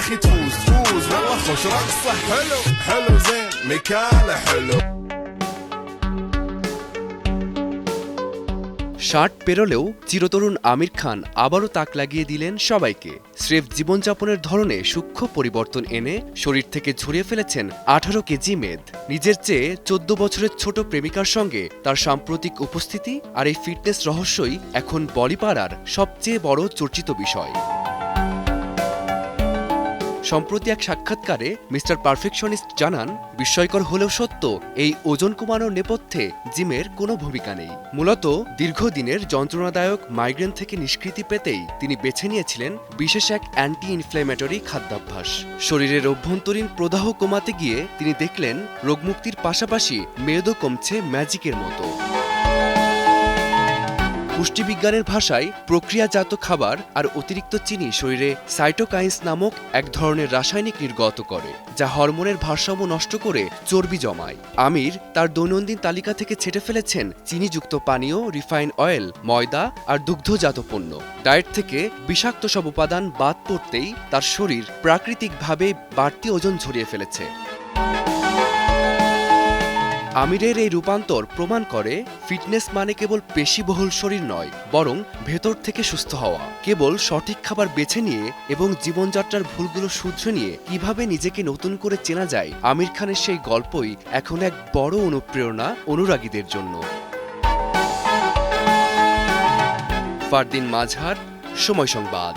اخي تفوز تفوز والله خوش رقصه حلو حلو زين مكانه حلو ষাট পেরোলেও চিরতরুণ আমির খান আবারও তাক লাগিয়ে দিলেন সবাইকে। স্রেফ জীবনযাপনের ধরনে সূক্ষ্ম পরিবর্তন এনে শরীর থেকে ঝরিয়ে ফেলেছেন 18 কেজি মেদ। নিজের চেয়ে 14 বছরের ছোট প্রেমিকার সঙ্গে তার সাম্প্রতিক উপস্থিতি আর এই ফিটনেস রহস্যই এখন বলিপাড়ার সবচেয়ে বড় চর্চিত বিষয়। সম্প্রতি এক সাক্ষাৎকারে মিস্টার পারফেকশনিস্ট জানান, বিস্ময়কর হলেও সত্য, এই ওজন কমানোর নেপথ্যে জিমের কোনো ভূমিকা নেই। মূলত দীর্ঘদিনের যন্ত্রণাদায়ক মাইগ্রেন থেকে নিষ্কৃতি পেতেই তিনি বেছে নিয়েছিলেন বিশেষ এক অ্যান্টি ইনফ্ল্যামেটরি খাদ্যাভ্যাস। শরীরের অভ্যন্তরীণ প্রদাহ কমাতে গিয়ে তিনি দেখলেন রোগমুক্তির পাশাপাশি মেদও কমছে ম্যাজিকের মতো। পুষ্টিবিজ্ঞানের ভাষায় প্রক্রিয়াজাত খাবার আর অতিরিক্ত চিনি শরীরে সাইটোকাইন্স নামক এক ধরনের রাসায়নিক নির্গত করে, যা হরমোনের ভারসাম্য নষ্ট করে চর্বি জমায়। আমির তার দৈনন্দিন তালিকা থেকে ছেটে ফেলেছেন চিনিযুক্ত পানীয়, রিফাইন অয়েল, ময়দা আর দুগ্ধজাত পণ্য। ডায়েট থেকে বিষাক্ত সব উপাদান বাদ পড়তেই তার শরীর প্রাকৃতিকভাবে বাড়তি ওজন ঝরিয়ে ফেলেছে। আমিরের এই রূপান্তর প্রমাণ করে ফিটনেস মানে কেবল পেশিবহুল শরীর নয়, বরং ভেতর থেকে সুস্থ হওয়া। কেবল সঠিক খাবার বেছে নিয়ে এবং জীবনযাত্রার ভুলগুলো শুধরে নিয়ে কিভাবে নিজেকে নতুন করে চেনা যায়, আমির খানের সেই গল্পই এখন এক বড় অনুপ্রেরণা অনুরাগীদের জন্য। ফারদিন মাজহার, সময় সংবাদ।